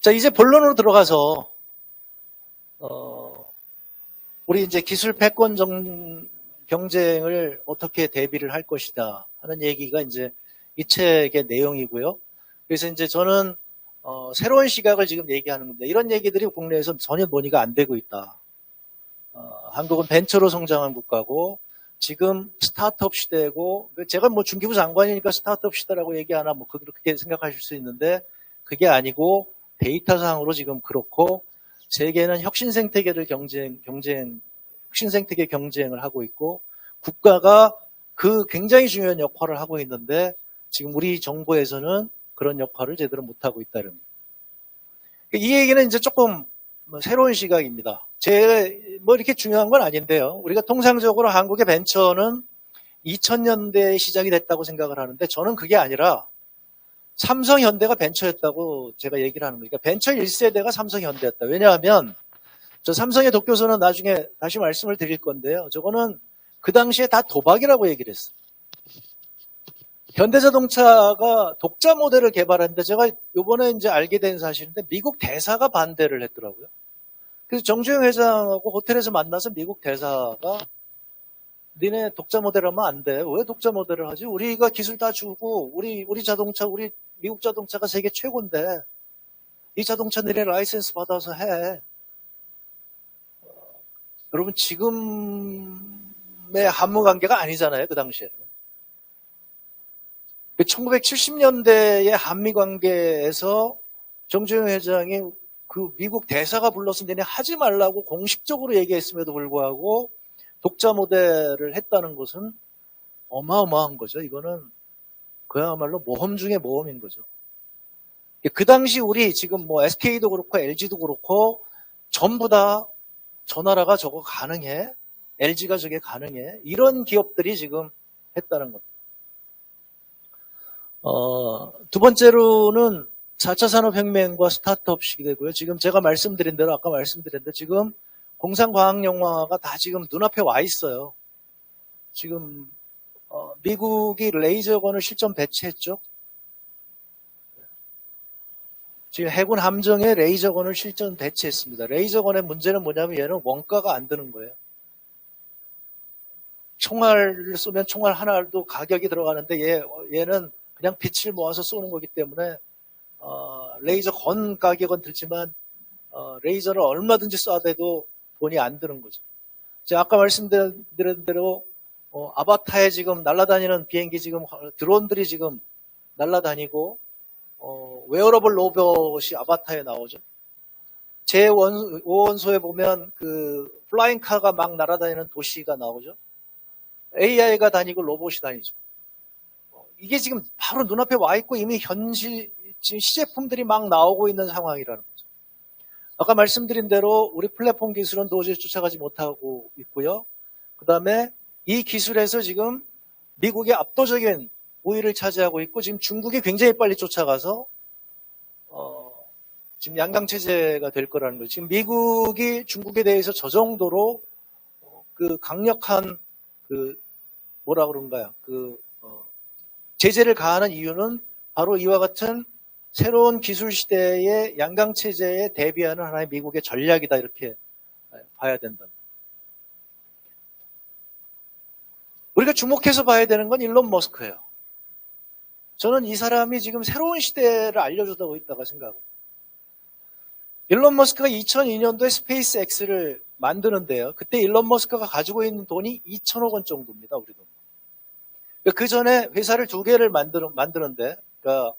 자, 이제 본론으로 들어가서 우리 이제 기술 패권 경쟁을 어떻게 대비를 할 것이다 하는 얘기가 이제 이 책의 내용이고요. 그래서 이제 저는 새로운 시각을 지금 얘기하는 건데, 이런 얘기들이 국내에서 전혀 논의가 안 되고 있다. 한국은 벤처로 성장한 국가고 지금 스타트업 시대고, 제가 뭐 중기부 장관이니까 스타트업 시대라고 얘기하나 뭐 그렇게 생각하실 수 있는데, 그게 아니고 데이터상으로 지금 그렇고, 세계는 혁신생태계를 혁신생태계 경쟁을 하고 있고, 국가가 그 굉장히 중요한 역할을 하고 있는데, 지금 우리 정부에서는 그런 역할을 제대로 못하고 있다는 겁니다. 이 얘기는 이제 조금 새로운 시각입니다. 뭐 이렇게 중요한 건 아닌데요. 우리가 통상적으로 한국의 벤처는 2000년대에 시작이 됐다고 생각을 하는데, 저는 그게 아니라 삼성현대가 벤처였다고 제가 얘기를 하는 거니까 벤처 1세대가 삼성현대였다. 왜냐하면 저 삼성의 독교서는 나중에 다시 말씀을 드릴 건데요. 저거는 그 당시에 다 도박이라고 얘기를 했어요. 현대자동차가 독자 모델을 개발했는데, 제가 이번에 이제 알게 된 사실인데 미국 대사가 반대를 했더라고요. 그래서 정주영 회장하고 호텔에서 만나서 미국 대사가 니네 독자 모델 하면 안 돼. 왜 독자 모델을 하지? 우리가 기술 다 주고 우리 자동차, 우리 미국 자동차가 세계 최고인데 이 자동차 니네 라이센스 받아서 해. 여러분, 지금의 한무 관계가 아니잖아요. 그 당시에는. 1970년대의 한미 관계에서 정주영 회장이 그 미국 대사가 불러서 니네 하지 말라고 공식적으로 얘기했음에도 불구하고 독자 모델을 했다는 것은 어마어마한 거죠. 이거는 그야말로 모험 중에 모험인 거죠. 그 당시 우리 지금 뭐 SK도 그렇고 LG도 그렇고 전부 다 저 나라가 저거 가능해? LG가 저게 가능해? 이런 기업들이 지금 했다는 겁니다. 두 번째로는 4차 산업혁명과 스타트업 시대고요. 지금 제가 말씀드린 대로, 아까 말씀드린 대로 지금 공상과학영화가 다 지금 눈앞에 와 있어요. 지금 미국이 레이저건을 실전 배치했죠. 지금 해군 함정에 레이저건을 실전 배치했습니다. 레이저건의 문제는 뭐냐면 얘는 원가가 안 드는 거예요. 총알을 쏘면 총알 하나도 가격이 들어가는데 얘는 그냥 빛을 모아서 쏘는 거기 때문에 레이저건 가격은 들지만 레이저를 얼마든지 쏴대도 돈이 안 드는 거죠. 제가 아까 말씀드린 대로 아바타에 지금 날아다니는 비행기, 지금 드론들이 지금 날아다니고 웨어러블 로봇이 아바타에 나오죠. 제5원소에 보면 그 플라잉카가 막 날아다니는 도시가 나오죠. AI가 다니고 로봇이 다니죠. 이게 지금 바로 눈앞에 와 있고 이미 지금 시제품들이 막 나오고 있는 상황이라는 거죠. 아까 말씀드린 대로 우리 플랫폼 기술은 도저히 쫓아가지 못하고 있고요. 그 다음에 이 기술에서 지금 미국이 압도적인 우위를 차지하고 있고, 지금 중국이 굉장히 빨리 쫓아가서 지금 양강체제가 될 거라는 거죠. 지금 미국이 중국에 대해서 저 정도로 그 강력한 그 뭐라 그런가요? 제재를 가하는 이유는 바로 이와 같은 새로운 기술 시대의 양강체제에 대비하는 하나의 미국의 전략이다, 이렇게 봐야 된다. 우리가 주목해서 봐야 되는 건 일론 머스크예요. 저는 이 사람이 지금 새로운 시대를 알려주고 있다고 생각합니다. 일론 머스크가 2002년도에 스페이스 X를 만드는데요. 그때 일론 머스크가 가지고 있는 돈이 2천억 원 정도입니다, 우리 돈. 그 전에 회사를 2개를 만드는데, 그러니까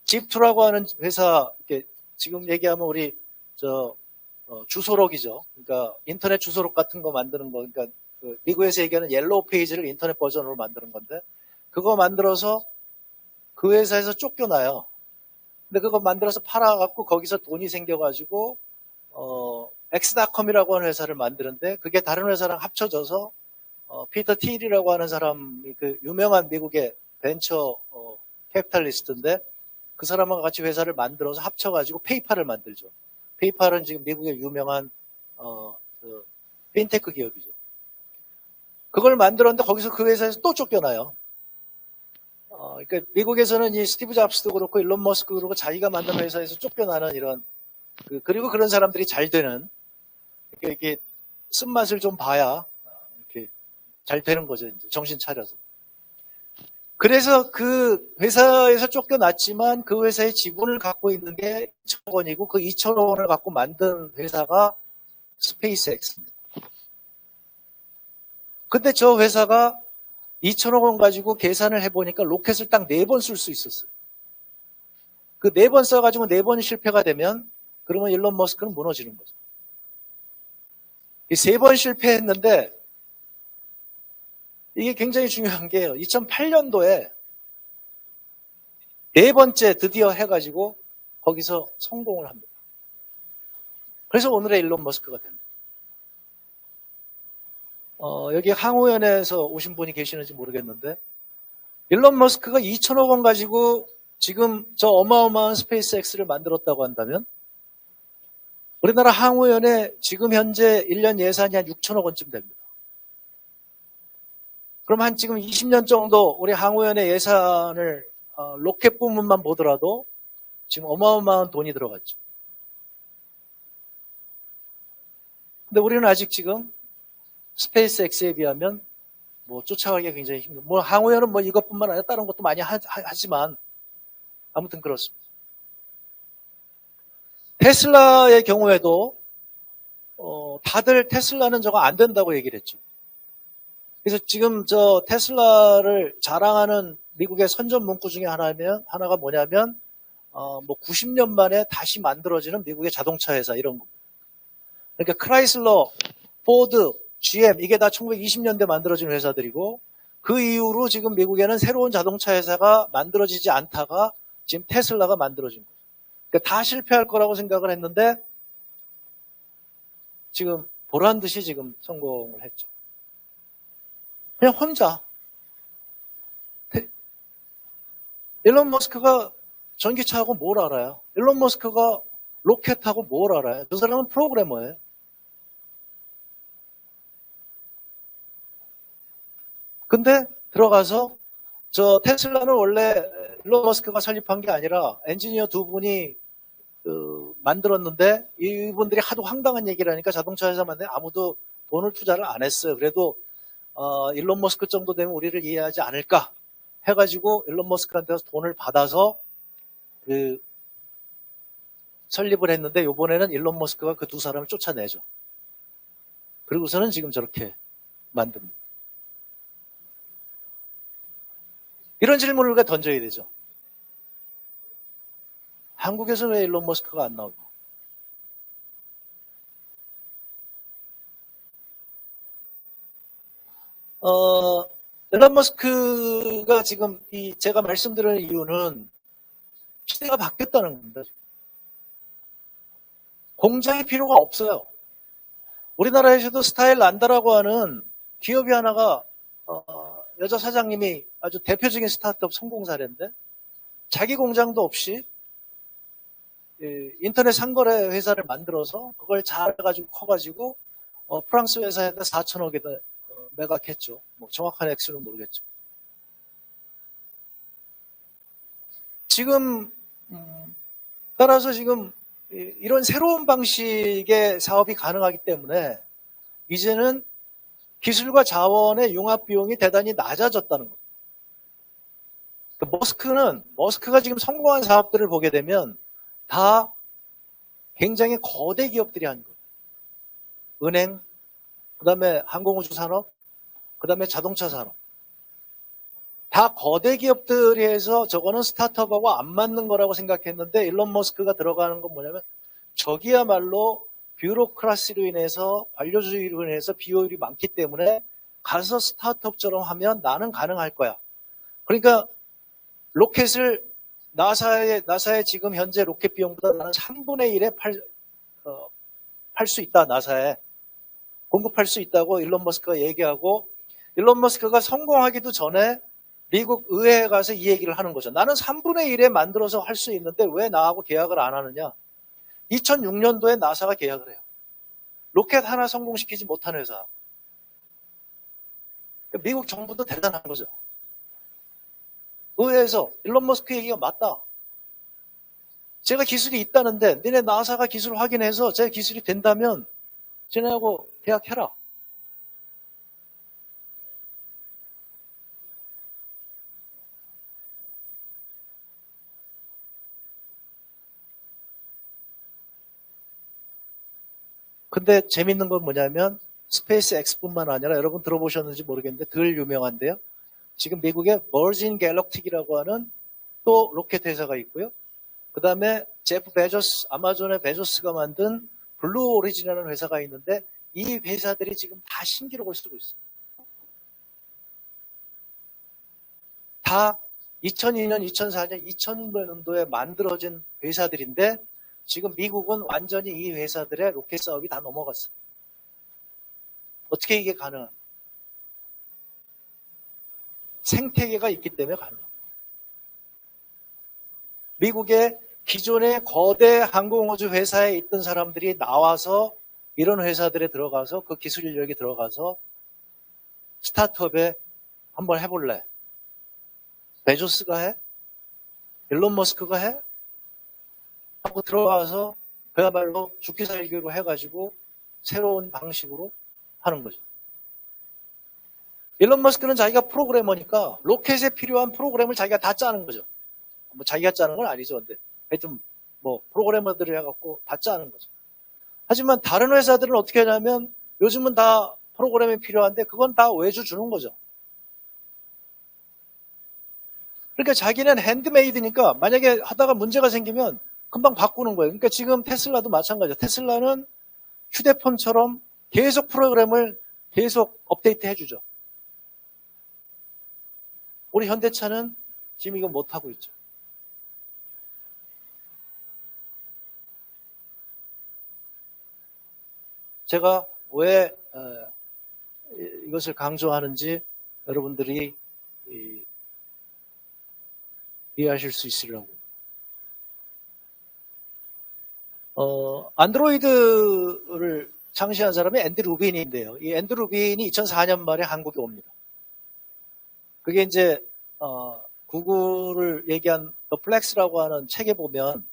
집투라고 하는 회사, 이렇게 지금 얘기하면 우리 주소록이죠. 그러니까 인터넷 주소록 같은 거 만드는 거, 그러니까 미국에서 얘기하는 옐로우 페이지를 인터넷 버전으로 만드는 건데, 그거 만들어서 그 회사에서 쫓겨나요. 근데 그거 만들어서 팔아갖고 거기서 돈이 생겨가지고 엑스닷컴이라고 하는 회사를 만드는데, 그게 다른 회사랑 합쳐져서 피터 틸이라고 하는 사람이 그 유명한 미국의 벤처 캐피탈리스트인데, 그 사람과 같이 회사를 만들어서 합쳐가지고 페이팔을 만들죠. 페이팔은 지금 미국의 유명한 핀테크 기업이죠. 그걸 만들었는데 거기서 그 회사에서 또 쫓겨나요. 그러니까 미국에서는 이 스티브 잡스도 그렇고 일론 머스크도 그렇고 자기가 만든 회사에서 쫓겨나는 이런 그리고 그런 사람들이 잘 되는 이렇게 쓴맛을 좀 봐야 이렇게 잘 되는 거죠. 이제 정신 차려서. 그래서 그 회사에서 쫓겨났지만 그 회사의 지분을 갖고 있는 게 2천억 원이고 그 2천억 원을 갖고 만든 회사가 스페이스X입니다. 근데 저 회사가 2천억 원 가지고 계산을 해보니까 로켓을 딱 4번 쓸 수 있었어요. 그 4번 써가지고 4번이 실패가 되면 그러면 일론 머스크는 무너지는 거죠. 3번 실패했는데 이게 굉장히 중요한 게요. 2008년도에 4번째 드디어 해가지고 거기서 성공을 합니다. 그래서 오늘의 일론 머스크가 됩니다. 여기 항우연에서 오신 분이 계시는지 모르겠는데 일론 머스크가 2천억 원 가지고 지금 저 어마어마한 스페이스X를 만들었다고 한다면 우리나라 항우연에 지금 현재 1년 예산이 한 6천억 원쯤 됩니다. 그럼 한 지금 20년 정도 우리 항우연의 예산을 로켓 부문만 보더라도 지금 어마어마한 돈이 들어갔죠. 근데 우리는 아직 지금 스페이스X에 비하면 뭐 쫓아가기가 굉장히 힘들고 뭐 항우연은 뭐 이것뿐만 아니라 다른 것도 많이 하지만 아무튼 그렇습니다. 테슬라의 경우에도 다들 테슬라는 저거 안 된다고 얘기를 했죠. 그래서 지금 저 테슬라를 자랑하는 미국의 선전 문구 중에 하나가 뭐냐면 뭐 90년 만에 다시 만들어지는 미국의 자동차 회사 이런 겁니다. 그러니까 크라이슬러, 포드, GM 이게 다 1920년대 만들어진 회사들이고 그 이후로 지금 미국에는 새로운 자동차 회사가 만들어지지 않다가 지금 테슬라가 만들어진 거죠. 그러니까 다 실패할 거라고 생각을 했는데 지금 보란 듯이 지금 성공을 했죠. 그냥 혼자. 일론 머스크가 전기차하고 뭘 알아요? 일론 머스크가 로켓하고 뭘 알아요? 그 사람은 프로그래머예요. 근데 들어가서 저 테슬라는 원래 일론 머스크가 설립한 게 아니라 엔지니어 2분이 만들었는데 이분들이 하도 황당한 얘기를 하니까 자동차 회사 만드는데 아무도 돈을 투자를 안 했어요. 그래도 일론 머스크 정도 되면 우리를 이해하지 않을까 해가지고 일론 머스크한테서 돈을 받아서 설립을 했는데 이번에는 일론 머스크가 그 2사람을 쫓아내죠. 그리고서는 지금 저렇게 만듭니다. 이런 질문을 우리가 던져야 되죠. 한국에서는 왜 일론 머스크가 안 나오고? 일론 머스크가 지금 제가 말씀드리는 이유는 시대가 바뀌었다는 겁니다. 공장이 필요가 없어요. 우리나라에서도 스타일 란다라고 하는 기업이 하나가 여자 사장님이 아주 대표적인 스타트업 성공 사례인데 자기 공장도 없이 인터넷 상거래 회사를 만들어서 그걸 잘해가지고 커가지고 프랑스 회사에다 4천억에다 매각했죠. 뭐 정확한 액수는 모르겠죠. 지금 따라서 지금 이런 새로운 방식의 사업이 가능하기 때문에 이제는 기술과 자원의 융합 비용이 대단히 낮아졌다는 겁니다. 머스크가 지금 성공한 사업들을 보게 되면 다 굉장히 거대 기업들이 한 거예요. 은행, 그 다음에 항공우주 산업, 그 다음에 자동차 산업. 다 거대 기업들이 해서 저거는 스타트업하고 안 맞는 거라고 생각했는데 일론 머스크가 들어가는 건 뭐냐면 저기야말로 뷰로크라시로 인해서 관료주의로 인해서 비효율이 많기 때문에 가서 스타트업처럼 하면 나는 가능할 거야. 그러니까 로켓을 나사의 지금 현재 로켓 비용보다 나는 3분의 1에 팔 수 있다. 나사에 공급할 수 있다고 일론 머스크가 얘기하고 일론 머스크가 성공하기도 전에 미국 의회에 가서 이 얘기를 하는 거죠. 나는 3분의 1에 만들어서 할 수 있는데 왜 나하고 계약을 안 하느냐. 2006년도에 나사가 계약을 해요. 로켓 하나 성공시키지 못한 회사. 미국 정부도 대단한 거죠. 의회에서 일론 머스크 얘기가 맞다. 제가 기술이 있다는데 너네 나사가 기술을 확인해서 제 기술이 된다면 쟤네하고 계약해라. 근데 재밌는 건 뭐냐면 스페이스 X뿐만 아니라 여러분 들어보셨는지 모르겠는데 덜 유명한데요. 지금 미국의 버진 갤럭틱이라고 하는 또 로켓 회사가 있고요. 그 다음에 제프 베조스, 아마존의 베조스가 만든 블루 오리진이라는 회사가 있는데 이 회사들이 지금 다 신기록을 쓰고 있어요. 다 2002년, 2004년, 2000년도에 만들어진 회사들인데 지금 미국은 완전히 이 회사들의 로켓 사업이 다 넘어갔어요. 어떻게 이게 가능합니까? 생태계가 있기 때문에 가능합니다. 미국의 기존의 거대 항공우주 회사에 있던 사람들이 나와서 이런 회사들에 들어가서 그 기술 인력이 들어가서 스타트업에 한번 해볼래? 베조스가 해? 일론 머스크가 해? 하고 들어가서 그야말로 죽기 살기로 해가지고 새로운 방식으로 하는 거죠. 일론 머스크는 자기가 프로그래머니까 로켓에 필요한 프로그램을 자기가 다 짜는 거죠. 뭐 자기가 짜는 건 아니죠. 근데 하여튼 뭐 프로그래머들이 해갖고 다 짜는 거죠. 하지만 다른 회사들은 어떻게 하냐면 요즘은 다 프로그램이 필요한데 그건 다 외주 주는 거죠. 그러니까 자기는 핸드메이드니까 만약에 하다가 문제가 생기면 금방 바꾸는 거예요. 그러니까 지금 테슬라도 마찬가지예요. 테슬라는 휴대폰처럼 계속 프로그램을 계속 업데이트 해주죠. 우리 현대차는 지금 이거 못하고 있죠. 제가 왜 이것을 강조하는지 여러분들이 이해하실 수 있으려고. 안드로이드를 창시한 사람이 앤드 루빈인데요. 이 앤드 루빈이 2004년 말에 한국에 옵니다. 그게 이제 구글을 얘기한 더 플렉스라고 하는 책에 보면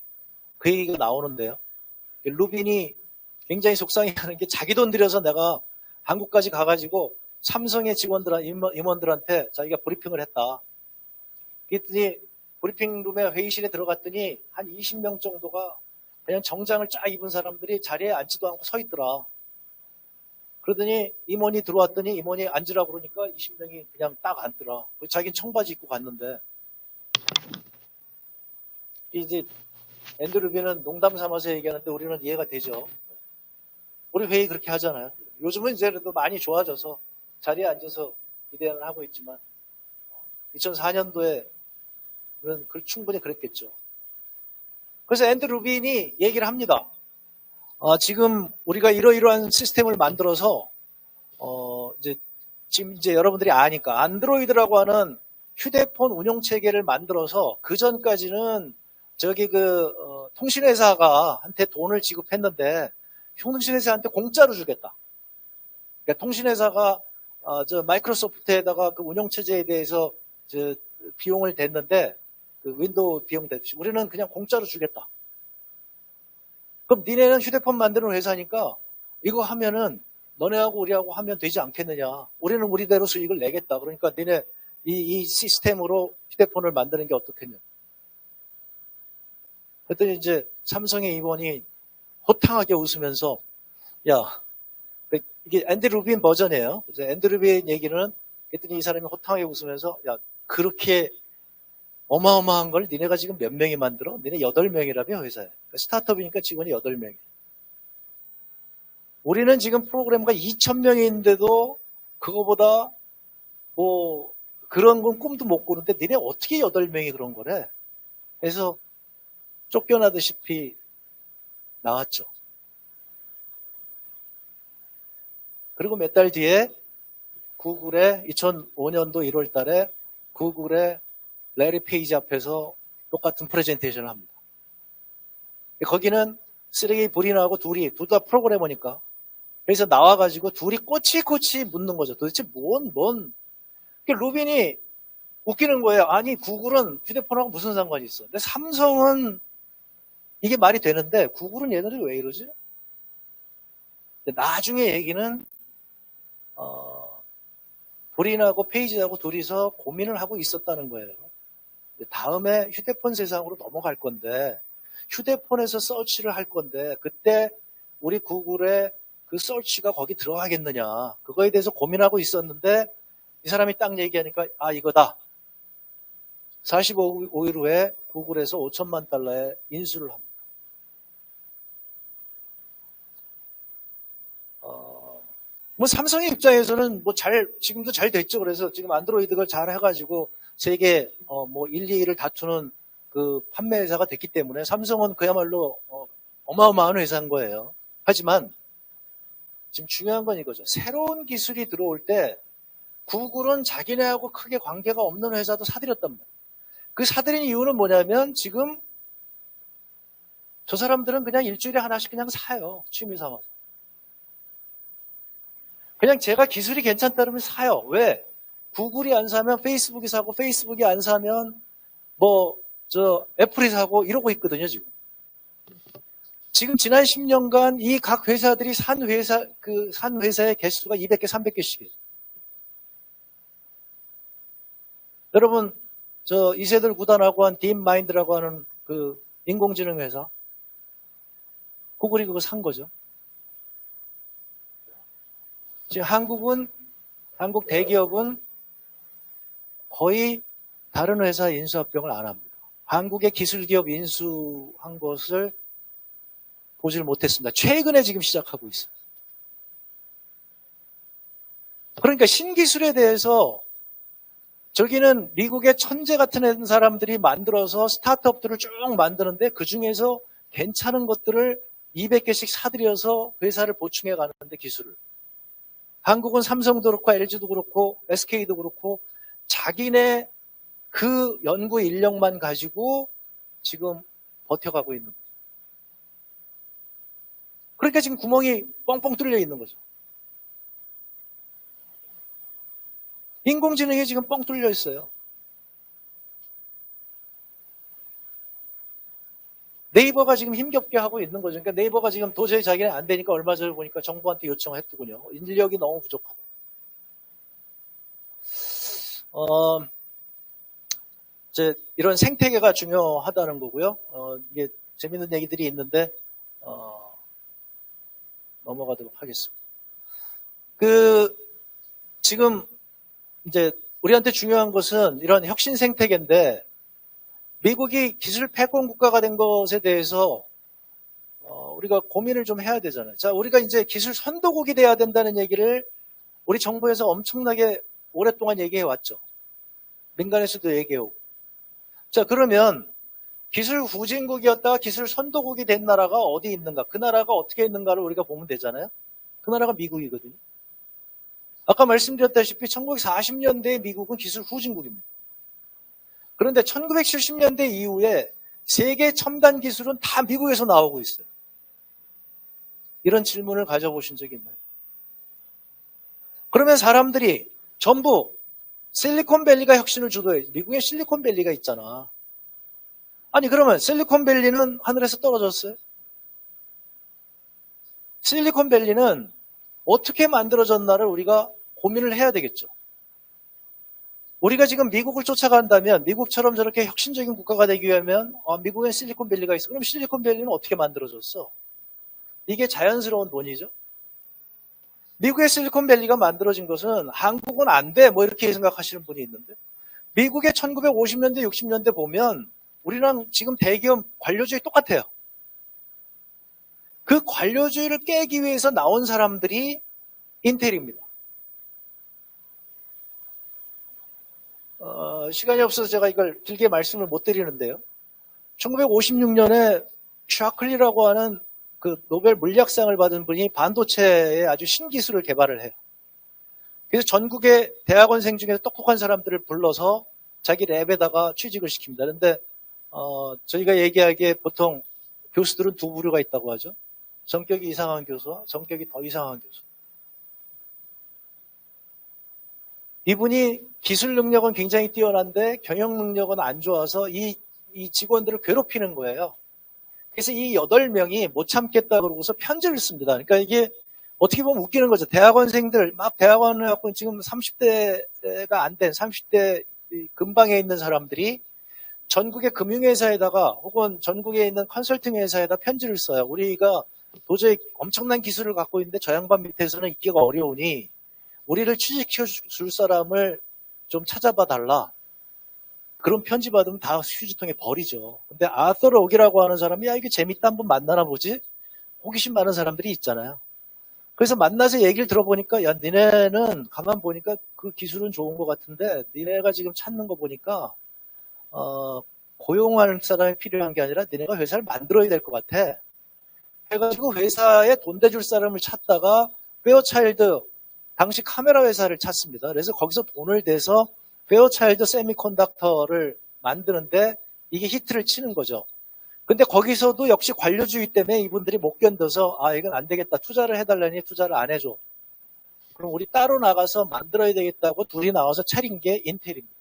그 얘기가 나오는데요. 루빈이 굉장히 속상해하는 게 자기 돈 들여서 내가 한국까지 가가지고 삼성의 임원들한테 자기가 브리핑을 했다. 그랬더니 브리핑룸에 회의실에 들어갔더니 한 20명 정도가 그냥 정장을 쫙 입은 사람들이 자리에 앉지도 않고 서 있더라. 그러더니 임원이 들어왔더니 임원이 앉으라고 그러니까 20명이 그냥 딱 앉더라. 자기는 청바지 입고 갔는데 이제 앤드 루빈은 농담 삼아서 얘기하는데 우리는 이해가 되죠. 우리 회의 그렇게 하잖아요. 요즘은 이제 그래도 많이 좋아져서 자리에 앉아서 기대를 하고 있지만 2004년도에 충분히 그랬겠죠. 그래서 앤드 루빈이 얘기를 합니다. 지금 우리가 이러이러한 시스템을 만들어서 지금 이제 여러분들이 아니까 안드로이드라고 하는 휴대폰 운영 체계를 만들어서 그 전까지는 저기 통신회사가 한테 돈을 지급했는데 통신회사한테 공짜로 주겠다. 그러니까 통신회사가 마이크로소프트에다가 그 운영 체제에 대해서 비용을 댔는데 그 윈도우 비용 댔듯이 우리는 그냥 공짜로 주겠다. 그럼 니네는 휴대폰 만드는 회사니까 이거 하면은 너네하고 우리하고 하면 되지 않겠느냐. 우리는 우리대로 수익을 내겠다. 그러니까 니네 이 시스템으로 휴대폰을 만드는 게 어떻겠냐. 그랬더니 이제 삼성의 임원이 호탕하게 웃으면서 야, 이게 앤드 루빈 버전이에요. 그래서 앤드 루빈 얘기는 그랬더니 이 사람이 호탕하게 웃으면서 야, 그렇게 어마어마한 걸 니네가 지금 몇 명이 만들어? 니네 8명이라며 회사에. 그러니까 스타트업이니까 직원이 8명이에요. 우리는 지금 프로그래머가 2,000명이 있는데도 그거보다 뭐 그런 건 꿈도 못 꾸는데 니네 어떻게 8명이 그런 거래? 그래서 쫓겨나듯이 나왔죠. 그리고 몇 달 뒤에 구글의 2005년도 1월 달에 구글의 레리 페이지 앞에서 똑같은 프레젠테이션을 합니다. 거기는 쓰레기 불인하고 둘 다 프로그래머니까. 그래서 나와가지고 둘이 꼬치꼬치 묻는 거죠. 도대체 루빈이 웃기는 거예요. 아니, 구글은 휴대폰하고 무슨 상관이 있어? 근데 삼성은 이게 말이 되는데 구글은 얘네들이 왜 이러지? 나중에 얘기는 도린하고 페이지하고 둘이서 고민을 하고 있었다는 거예요. 다음에 휴대폰 세상으로 넘어갈 건데 휴대폰에서 서치를 할 건데 그때 우리 구글의 그 서치가 거기 들어가겠느냐 그거에 대해서 고민하고 있었는데 이 사람이 딱 얘기하니까 아 이거다. 45일 후에 구글에서 5천만 달러의 인수를 합니다. 뭐 삼성의 입장에서는 뭐 지금도 잘 됐죠. 그래서 지금 안드로이드가 잘 해가지고 세계 뭐 1, 2위를 다투는 그 판매 회사가 됐기 때문에 삼성은 그야말로 어마어마한 회사인 거예요. 하지만 지금 중요한 건 이거죠. 새로운 기술이 들어올 때 구글은 자기네하고 크게 관계가 없는 회사도 사들였단 말이에요. 그 사들인 이유는 뭐냐면 지금 저 사람들은 그냥 일주일에 하나씩 그냥 사요. 취미 삼아서. 그냥 제가 기술이 괜찮다 그러면 사요. 왜? 구글이 안 사면 페이스북이 사고 페이스북이 안 사면 애플이 사고 이러고 있거든요, 지금. 지금 지난 10년간 이 각 회사들이 산 회사의 개수가 200개, 300개씩이에요. 여러분, 이세돌 구단하고 한 딥마인드라고 하는 그 인공지능 회사. 구글이 그거 산 거죠. 지금 한국 대기업은 거의 다른 회사 인수합병을 안 합니다. 한국의 기술기업 인수한 것을 보지를 못했습니다. 최근에 지금 시작하고 있어요. 그러니까 신기술에 대해서 저기는 미국의 천재 같은 사람들이 만들어서 스타트업들을 쭉 만드는데 그 중에서 괜찮은 것들을 200개씩 사들여서 회사를 보충해 가는데 기술을. 한국은 삼성도 그렇고 LG도 그렇고 SK도 그렇고 자기네 그 연구 인력만 가지고 지금 버텨가고 있는 거죠. 그러니까 지금 구멍이 뻥뻥 뚫려 있는 거죠. 인공지능이 지금 뻥 뚫려 있어요. 네이버가 지금 힘겹게 하고 있는 거죠. 그러니까 네이버가 지금 도저히 자기는 안 되니까 얼마 전에 보니까 정부한테 요청을 했더군요. 인력이 너무 부족하다. 이제 이런 생태계가 중요하다는 거고요. 이게 재밌는 얘기들이 있는데 넘어가도록 하겠습니다. 지금 이제 우리한테 중요한 것은 이런 혁신 생태계인데 미국이 기술 패권 국가가 된 것에 대해서 우리가 고민을 좀 해야 되잖아요. 자, 우리가 이제 기술 선도국이 돼야 된다는 얘기를 우리 정부에서 엄청나게 오랫동안 얘기해 왔죠. 민간에서도 얘기해오고. 자, 그러면 기술 후진국이었다가 기술 선도국이 된 나라가 어디 있는가? 그 나라가 어떻게 있는가를 우리가 보면 되잖아요. 그 나라가 미국이거든요. 아까 말씀드렸다시피 1940년대 미국은 기술 후진국입니다. 그런데 1970년대 이후에 세계 첨단 기술은 다 미국에서 나오고 있어요. 이런 질문을 가져보신 적이 있나요? 그러면 사람들이 전부 실리콘밸리가 혁신을 주도해. 미국에 실리콘밸리가 있잖아. 아니 그러면 실리콘밸리는 하늘에서 떨어졌어요? 실리콘밸리는 어떻게 만들어졌나를 우리가 고민을 해야 되겠죠. 우리가 지금 미국을 쫓아간다면 미국처럼 저렇게 혁신적인 국가가 되기 위하면 미국엔 실리콘밸리가 있어. 그럼 실리콘밸리는 어떻게 만들어졌어? 이게 자연스러운 논의죠. 미국의 실리콘밸리가 만들어진 것은 한국은 안 돼. 뭐 이렇게 생각하시는 분이 있는데 미국의 1950년대, 60년대 보면 우리랑 지금 대기업 관료주의 똑같아요. 그 관료주의를 깨기 위해서 나온 사람들이 인텔입니다. 시간이 없어서 제가 이걸 길게 말씀을 못 드리는데요. 1956년에 샤클리라고 하는 그 노벨 물리학상을 받은 분이 반도체의 아주 신기술을 개발을 해요. 그래서 전국의 대학원생 중에서 똑똑한 사람들을 불러서 자기 랩에다가 취직을 시킵니다. 그런데 저희가 얘기하기에 보통 교수들은 두 부류가 있다고 하죠. 성격이 이상한 교수와 성격이 더 이상한 교수. 이분이 기술 능력은 굉장히 뛰어난데 경영 능력은 안 좋아서 이 직원들을 괴롭히는 거예요. 그래서 이 8명이 못 참겠다 그러고서 편지를 씁니다. 그러니까 이게 어떻게 보면 웃기는 거죠. 대학원생들, 막 대학원을 갖고 지금 30대가 안 된 30대 근방에 있는 사람들이 전국의 금융회사에다가 혹은 전국에 있는 컨설팅 회사에다 편지를 써요. 우리가 도저히 엄청난 기술을 갖고 있는데 저 양반 밑에서는 있기가 어려우니 우리를 취직시켜 줄 사람을 좀 찾아봐 달라. 그런 편지 받으면 다 휴지통에 버리죠. 근데 아서 록이라고 하는 사람이 야 이게 재밌다 한번 만나나 보지? 호기심 많은 사람들이 있잖아요. 그래서 만나서 얘기를 들어보니까 야 니네는 가만 보니까 그 기술은 좋은 것 같은데 니네가 지금 찾는 거 보니까 고용할 사람이 필요한 게 아니라 니네가 회사를 만들어야 될 것 같아. 해가지고 회사에 돈 대줄 사람을 찾다가 페어차일드 당시 카메라 회사를 찾습니다. 그래서 거기서 돈을 대서 페어차일드 세미컨덕터를 만드는데 이게 히트를 치는 거죠. 근데 거기서도 역시 관료주의 때문에 이분들이 못 견뎌서 아 이건 안 되겠다. 투자를 해달라니 투자를 안 해줘. 그럼 우리 따로 나가서 만들어야 되겠다고 둘이 나와서 차린 게 인텔입니다.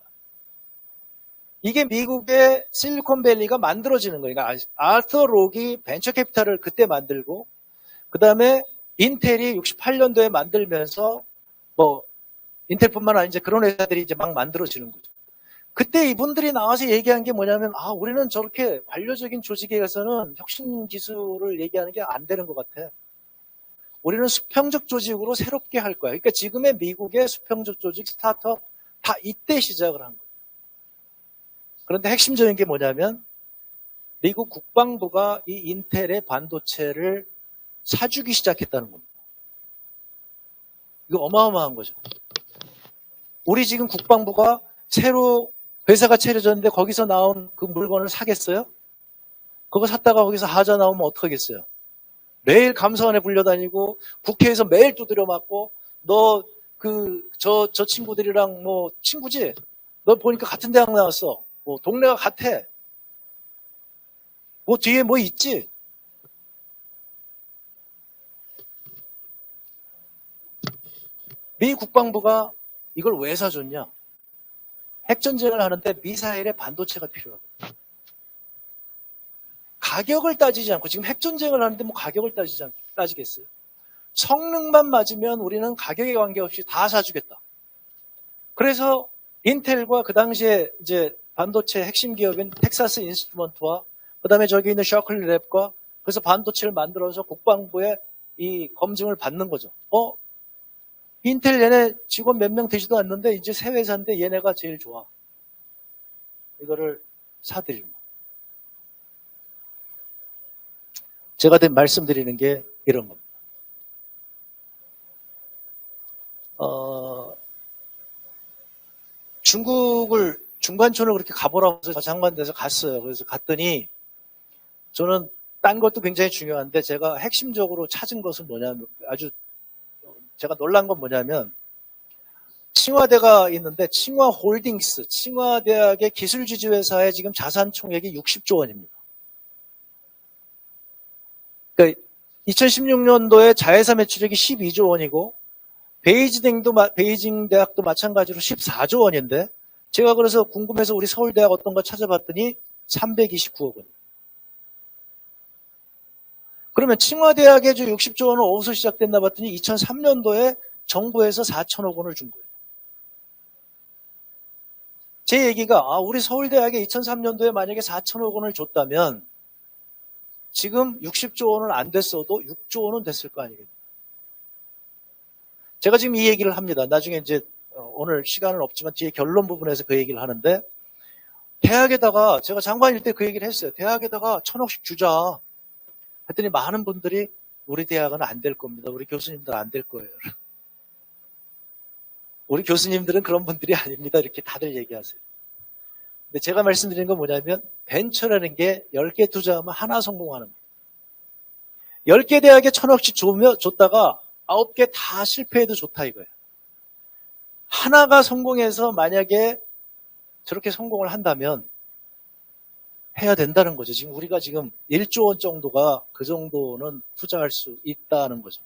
이게 미국의 실리콘밸리가 만들어지는 거예요. 그러니까 아서 록이 벤처 캐피탈을 그때 만들고 그 다음에 인텔이 68년도에 만들면서 뭐 인텔뿐만 아니라 이제 그런 회사들이 이제 막 만들어지는 거죠. 그때 이분들이 나와서 얘기한 게 뭐냐면 아 우리는 저렇게 관료적인 조직에서는 혁신 기술을 얘기하는 게 안 되는 것 같아. 우리는 수평적 조직으로 새롭게 할 거야. 그러니까 지금의 미국의 수평적 조직 스타트업 다 이때 시작을 한 거예요. 그런데 핵심적인 게 뭐냐면 미국 국방부가 이 인텔의 반도체를 사주기 시작했다는 겁니다. 이거 어마어마한 거죠. 우리 지금 국방부가 새로 회사가 차려졌는데 거기서 나온 그 물건을 사겠어요? 그거 샀다가 거기서 하자 나오면 어떡하겠어요? 매일 감사원에 불려다니고 국회에서 매일 두드려 맞고 너 저 친구들이랑 뭐 친구지? 너 보니까 같은 대학 나왔어. 뭐 동네가 같아. 뭐 뒤에 뭐 있지? 미 국방부가 이걸 왜 사줬냐? 핵전쟁을 하는데 미사일에 반도체가 필요하고 가격을 따지지 않고 지금 핵전쟁을 하는데 뭐 가격을 따지겠어요? 성능만 맞으면 우리는 가격에 관계없이 다 사주겠다. 그래서 인텔과 그 당시에 이제 반도체 핵심 기업인 텍사스 인스트루먼트와 그 다음에 저기 있는 셔클리 랩과 그래서 반도체를 만들어서 국방부에 이 검증을 받는 거죠. 인텔 얘네 직원 몇 명 되지도 않는데 이제 새 회사인데 얘네가 제일 좋아. 이거를 사들이는 거예요. 제가 말씀드리는 게 이런 겁니다. 중국을 중간촌을 그렇게 가보라고 해서 장관돼서 갔어요. 그래서 갔더니 저는 딴 것도 굉장히 중요한데 제가 핵심적으로 찾은 것은 뭐냐면 아주 제가 놀란 건 뭐냐면 칭화대가 있는데 칭화홀딩스, 칭화대학의 기술지주회사의 지금 자산 총액이 60조 원입니다. 그러니까 2016년도에 자회사 매출액이 12조 원이고 베이징 대학도 마찬가지로 14조 원인데 제가 그래서 궁금해서 우리 서울대학 어떤 거 찾아봤더니 329억 원. 그러면 칭화대학의 60조 원은 어디서 시작됐나 봤더니 2003년도에 정부에서 4천억 원을 준 거예요. 제 얘기가 우리 서울대학에 2003년도에 만약에 4천억 원을 줬다면 지금 60조 원은 안 됐어도 6조 원은 됐을 거 아니겠어요. 제가 지금 이 얘기를 합니다. 나중에 이제 오늘 시간은 없지만 뒤에 결론 부분에서 그 얘기를 하는데 대학에다가 제가 장관일 때 그 얘기를 했어요. 대학에다가 1,000억씩 주자. 했더니 많은 분들이 우리 대학은 안 될 겁니다. 우리 교수님들 안 될 거예요. 우리 교수님들은 그런 분들이 아닙니다. 이렇게 다들 얘기하세요. 근데 제가 말씀드리는 건 뭐냐면 벤처라는 게 10개 투자하면 하나 성공하는 거예요. 10개 대학에 1,000억씩 줬다가 9개 다 실패해도 좋다 이거예요. 하나가 성공해서 만약에 저렇게 성공을 한다면 해야 된다는 거죠. 지금 우리가 지금 1조 원 정도가 그 정도는 투자할 수 있다는 거죠.